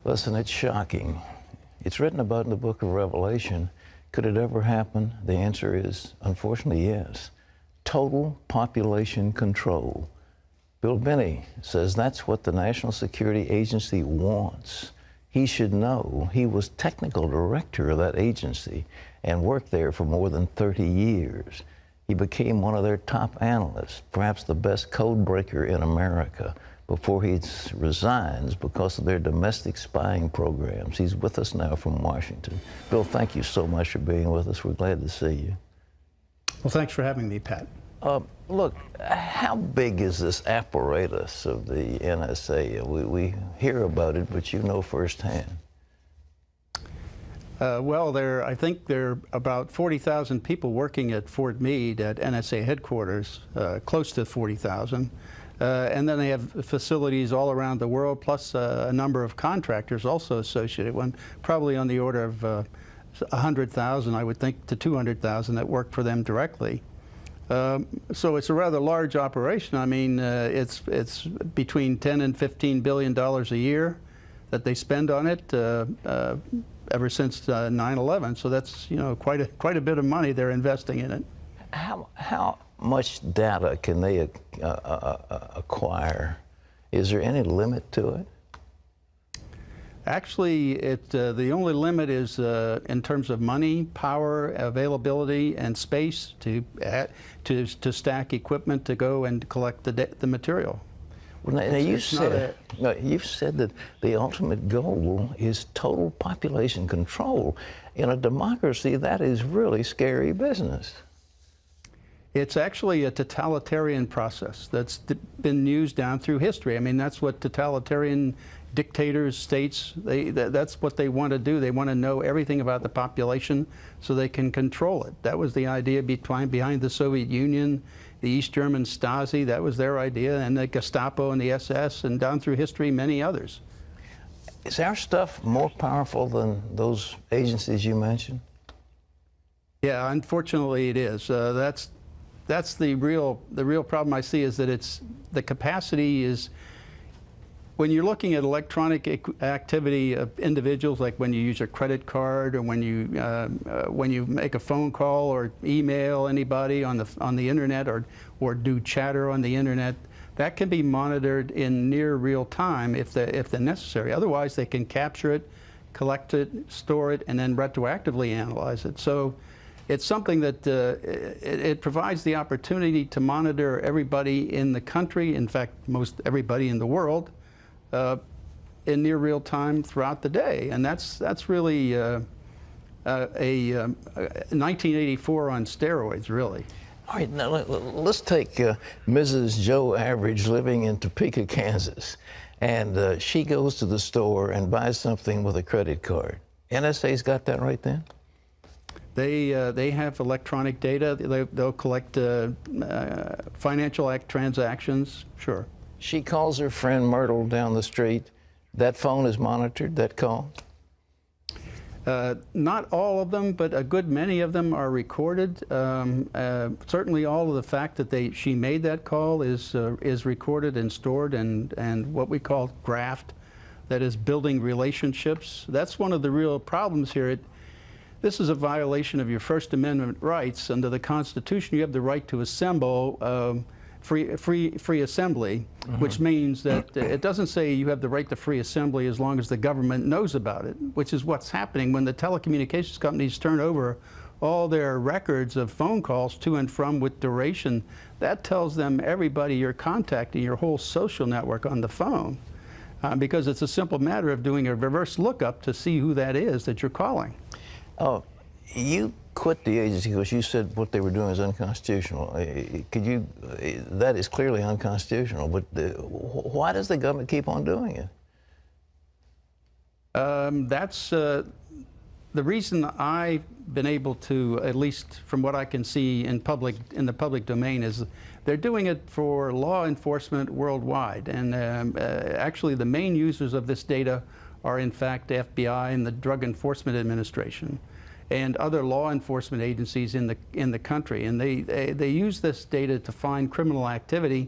Listen, it's shocking. It's written about in the book of Revelation. Could it ever happen? The answer is, unfortunately, yes. Total population control. Bill Binney says that's what the National Security Agency wants. He should know. He was technical director of that agency and worked there for more than 30 years. He became one of their top analysts, perhaps the best code breaker in America, before he resigns because of their domestic spying programs. He's with us now from Washington. Bill, thank you so much for being with us. We're glad to see you. Well, thanks for having me, Pat. Look, how big is this apparatus of the NSA? We hear about it, but you know firsthand. Well, I think there are about 40,000 people working at Fort Meade at NSA headquarters, close to 40,000. And then they have facilities all around the world, plus a number of contractors also associated, probably on the order of 100,000, I would think, to 200,000 that work for them directly. So it's a rather large operation. I mean, it's between $10 and $15 billion a year that they spend on it ever since 9/11. So that's, you know, quite a bit of money they're investing in it. How much data can they acquire? Is there any limit to it? Actually, the only limit is in terms of money, power, availability, and space to stack equipment to go and collect the material. Well, now you've said that the ultimate goal is total population control. In a democracy, that is really scary business. It's actually a totalitarian process that's been used down through history. I mean, that's what totalitarian dictators, states, that's what they want to do. They want to know everything about the population so they can control it. That was the idea behind the Soviet Union, the East German Stasi. That was their idea, and the Gestapo and the SS, and down through history, many others. Is our stuff more powerful than those agencies you mentioned? Yeah, unfortunately it is. That's the real problem I see, is that the capacity is, when you're looking at electronic activity of individuals, like when you use your credit card, or when you make a phone call or email anybody on the internet, or do chatter on the internet, that can be monitored in near real time if they're necessary. Otherwise, they can capture it, collect it, store it, and then retroactively analyze it. So it's something that it provides the opportunity to monitor everybody in the country, in fact, most everybody in the world, in near real time throughout the day. And that's really a 1984 on steroids, really. All right, now let's take Mrs. Joe Average living in Topeka, Kansas, and she goes to the store and buys something with a credit card. NSA's got that right then? They have electronic data. They'll collect financial transactions, sure. She calls her friend Myrtle down the street. That phone is monitored, that call? Not all of them, but a good many of them are recorded. Certainly all of the fact that she made that call is recorded and stored, and what we call graphed, that is building relationships. That's one of the real problems here. This is a violation of your First Amendment rights. Under the Constitution, you have the right to assemble, free assembly, which means that it doesn't say you have the right to free assembly as long as the government knows about it, which is what's happening when the telecommunications companies turn over all their records of phone calls to and from with duration. That tells them everybody you're contacting, your whole social network on the phone, because it's a simple matter of doing a reverse lookup to see who that is that you're calling. Oh, you quit the agency because you said what they were doing is unconstitutional. That is clearly unconstitutional, but why does the government keep on doing it? That's the reason I've been able to, at least from what I can see in the public domain, is they're doing it for law enforcement worldwide. And actually the main users of this data are in fact FBI and the Drug Enforcement Administration and other law enforcement agencies in the country. And they use this data to find criminal activity,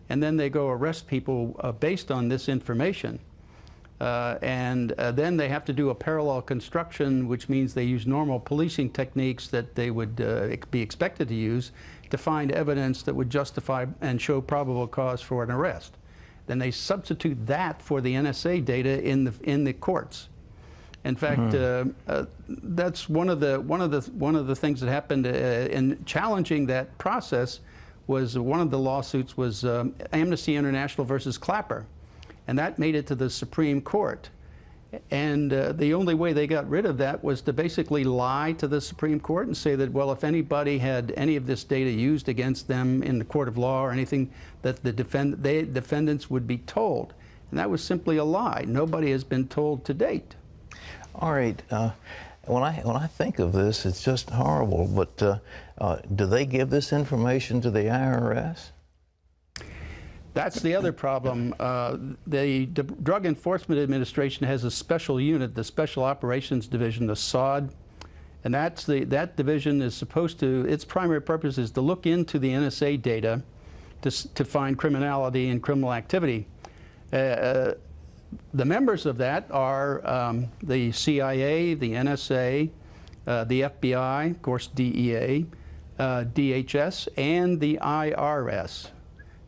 and then they go arrest people based on this information. Then they have to do a parallel construction, which means they use normal policing techniques that they would be expected to use to find evidence that would justify and show probable cause for an arrest. Then they substitute that for the NSA data in the courts. In fact, that's one of the things that happened in challenging that process. Was one of the lawsuits was Amnesty International versus Clapper, and that made it to the Supreme Court. And the only way they got rid of that was to basically lie to the Supreme Court and say that, well, if anybody had any of this data used against them in the court of law or anything, that the defendants would be told. And that was simply a lie. Nobody has been told to date. All right. When I think of this, it's just horrible. But do they give this information to the IRS? That's the other problem. The Drug Enforcement Administration has a special unit, the Special Operations Division, the SOD, and that division is supposed to, its primary purpose is to look into the NSA data to find criminality and criminal activity. The members of that are the CIA, the NSA, the FBI, of course DEA, DHS, and the IRS.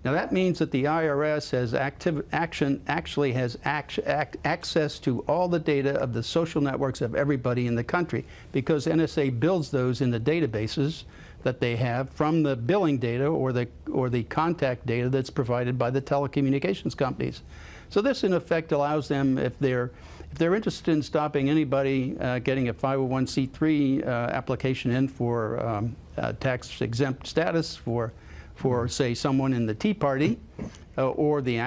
Now that means that the IRS has actually has access to all the data of the social networks of everybody in the country, because NSA builds those in the databases that they have from the billing data or the contact data that's provided by the telecommunications companies. So this, in effect, allows them, if they're interested in stopping anybody getting a 501c3 application in for tax-exempt status for, say, someone in the Tea Party or the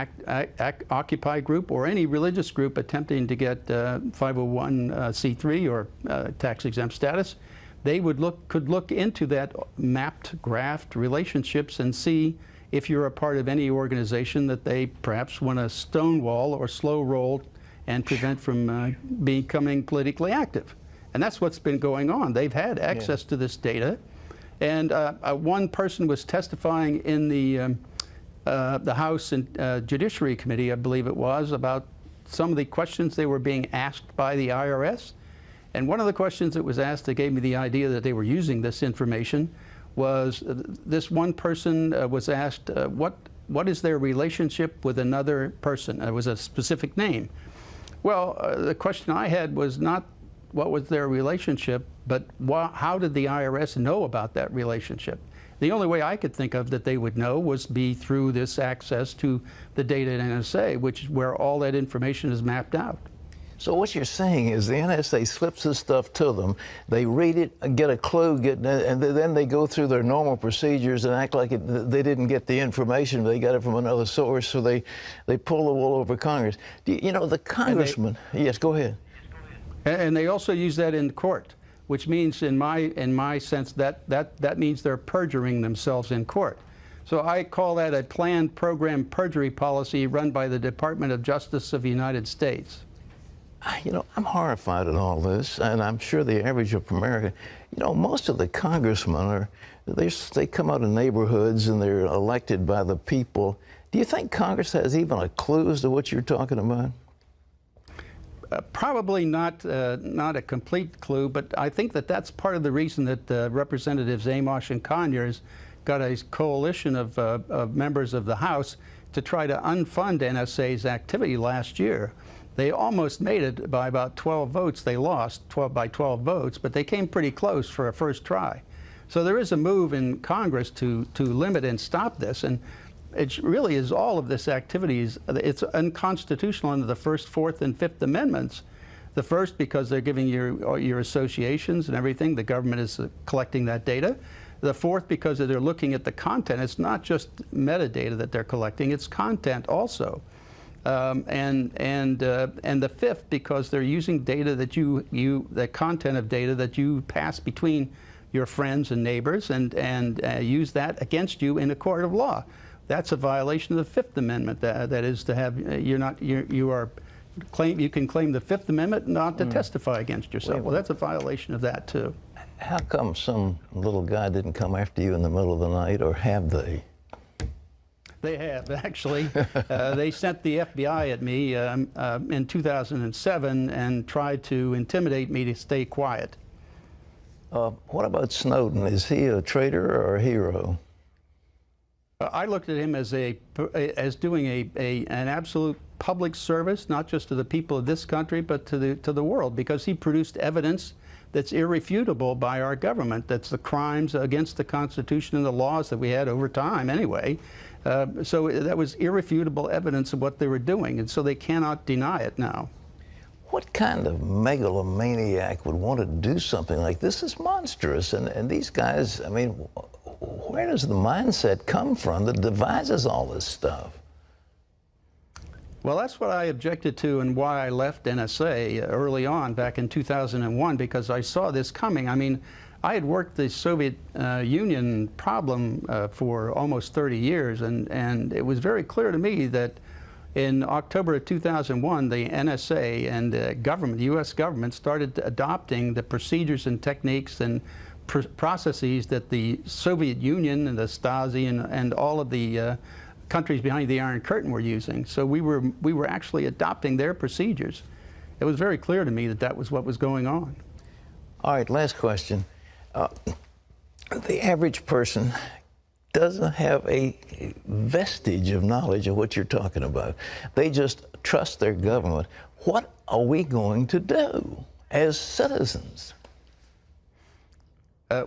Occupy group or any religious group attempting to get 501c3 or tax-exempt status, they could look into that mapped, graphed relationships and see if you're a part of any organization that they perhaps want to stonewall or slow roll and prevent from becoming politically active. And that's what's been going on. They've had access to this data. And one person was testifying in the House and Judiciary Committee, I believe it was, about some of the questions they were being asked by the IRS. And one of the questions that was asked that gave me the idea that they were using this information was this one person was asked, what is their relationship with another person? It was a specific name. Well, the question I had was not what was their relationship, but how did the IRS know about that relationship? The only way I could think of that they would know was be through this access to the data at NSA, which is where all that information is mapped out. So what you're saying is the NSA slips this stuff to them, they read it, get a clue, and then they go through their normal procedures and act like they didn't get the information, they got it from another source, so they pull the wool over Congress. You know, the congressman, yes, go ahead. And they also use that in court, which means, in my sense, that means they're perjuring themselves in court. So I call that a planned program perjury policy run by the Department of Justice of the United States. You know, I'm horrified at all this, and I'm sure the average of America, you know, most of the congressmen they come out of neighborhoods and they're elected by the people. Do you think Congress has even a clue as to what you're talking about? Probably not a complete clue, but I think that's part of the reason that Representatives Amos and Conyers got a coalition of members of the House to try to unfund NSA's activity last year. They almost made it by about 12 votes. They lost by 12 votes, but they came pretty close for a first try. So there is a move in Congress to limit and stop this, and it really is all of this activity. It's unconstitutional under the First, Fourth, and Fifth Amendments. The first, because they're giving your associations and everything, the government is collecting that data. The fourth, because they're looking at the content. It's not just metadata that they're collecting, it's content also. And the fifth, because they're using data that the content of data that you pass between your friends and neighbors, and use that against you in a court of law. That's a violation of the Fifth Amendment. That is to have you can claim the Fifth Amendment not to testify against yourself. Well, that's a violation of that too. How come some little guy didn't come after you in the middle of the night, or have they? They have, actually. They sent the FBI at me in 2007 and tried to intimidate me to stay quiet. What about Snowden? Is he a traitor or a hero? I looked at him as doing an absolute public service, not just to the people of this country, but to the world, because he produced evidence that's irrefutable by our government. That's the crimes against the Constitution and the laws that we had over time anyway. So that was irrefutable evidence of what they were doing, and so they cannot deny it now. What kind of megalomaniac would want to do something like this? Is monstrous. And these guys, I mean, where does the mindset come from that devises all this stuff? Well, that's what I objected to and why I left NSA early on back in 2001, because I saw this coming. I mean, I had worked the Soviet Union problem for almost 30 years, and it was very clear to me that in October of 2001, the NSA and the government, the U.S. government, started adopting the procedures and techniques and processes that the Soviet Union and the Stasi and all of the countries behind the Iron Curtain were using. So we were actually adopting their procedures. It was very clear to me that that was what was going on. All right, last question. The average person doesn't have a vestige of knowledge of what you're talking about. They just trust their government. What are we going to do as citizens?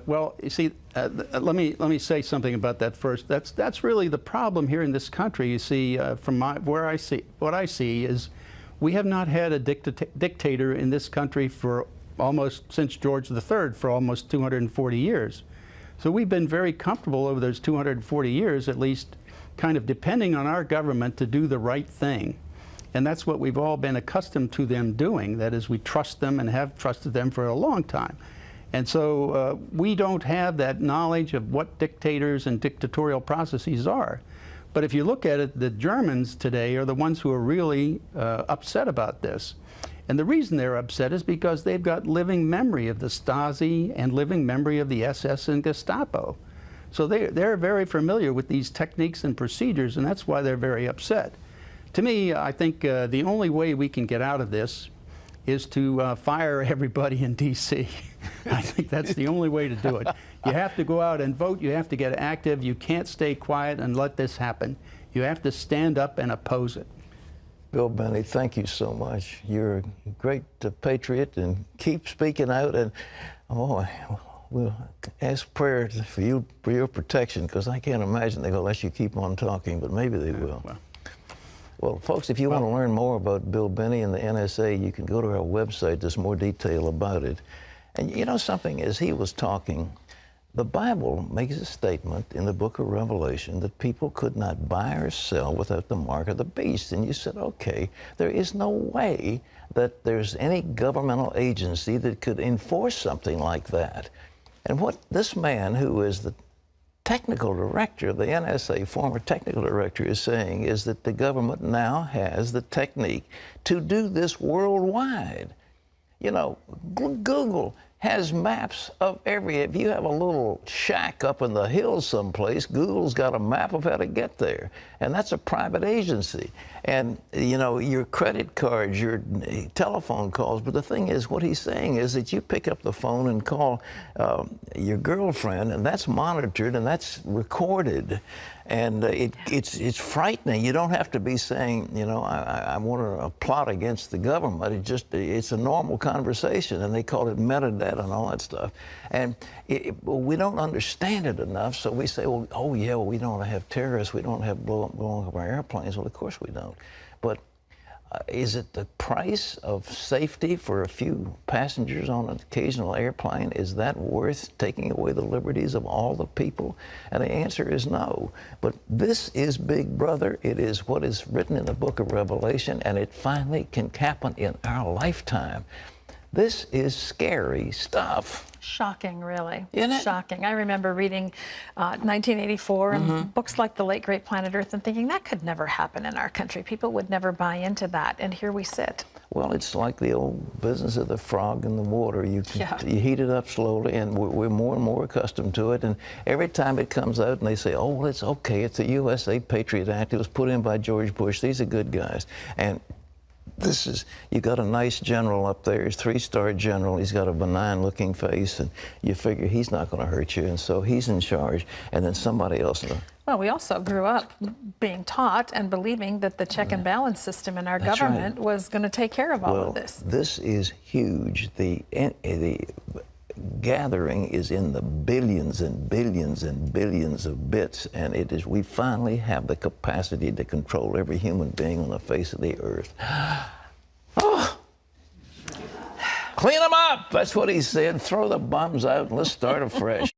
Well, you see, let me say something about that first. That's really the problem here in this country. You see, from what I see is we have not had a dictator in this country for almost since George III, for almost 240 years. So we've been very comfortable over those 240 years, at least, kind of depending on our government to do the right thing. And that's what we've all been accustomed to them doing. That is, we trust them and have trusted them for a long time. And so we don't have that knowledge of what dictators and dictatorial processes are. But if you look at it, the Germans today are the ones who are really upset about this. And the reason they're upset is because they've got living memory of the Stasi and living memory of the SS and Gestapo. So they're very familiar with these techniques and procedures, and that's why they're very upset. To me, I think the only way we can get out of this is to fire everybody in D.C. I think that's the only way to do it. You have to go out and vote. You have to get active. You can't stay quiet and let this happen. You have to stand up and oppose it. Bill Binney, thank you so much. You're a great patriot, and keep speaking out. And oh, we'll ask prayer for you, for your protection, because I can't imagine they're going to let you keep on talking, but maybe they will. Well, folks, if you want to learn more about Bill Binney and the NSA, you can go to our website. There's more detail about it. And you know something, as he was talking, the Bible makes a statement in the book of Revelation that people could not buy or sell without the mark of the beast. And you said, okay, there is no way that there's any governmental agency that could enforce something like that. And what this man, who is the technical director of the NSA, former technical director, is saying is that the government now has the technique to do this worldwide. You know, Google has maps of if you have a little shack up in the hills someplace, Google's got a map of how to get there. And that's a private agency. And, you know, your credit cards, your telephone calls. But the thing is, what he's saying is that you pick up the phone and call your girlfriend, and that's monitored and that's recorded. And it's frightening. You don't have to be saying, you know, I want to plot against the government. It's a normal conversation, and they call it metadata and all that stuff. And we don't understand it enough, so we say, well, oh yeah, well, we don't want to have terrorists. We don't want to have blowing up our airplanes. Well, of course we don't. But is it the price of safety for a few passengers on an occasional airplane? Is that worth taking away the liberties of all the people? And the answer is no. But this is Big Brother. It is what is written in the book of Revelation, and it finally can happen in our lifetime. This is scary stuff. Shocking, really. Isn't it? Shocking. I remember reading 1984 and books like The Late Great Planet Earth and thinking that could never happen in our country. People would never buy into that, and here we sit. Well, it's like the old business of the frog in the water. You heat it up slowly, and we're more and more accustomed to it. And every time it comes out and they say, oh, well, it's okay, it's the USA Patriot Act, it was put in by George Bush, these are good guys. And this is, you got a nice general up there, he's a 3-star general, he's got a benign looking face, and you figure he's not going to hurt you, and so he's in charge, and then somebody else. Well, we also grew up being taught and believing that the check and balance system in our government was going to take care of all of this. This is huge. The gathering is in the billions and billions and billions of bits, and it is, we finally have the capacity to control every human being on the face of the earth. Oh. Clean them up, that's what he said. Throw the bombs out and let's start afresh.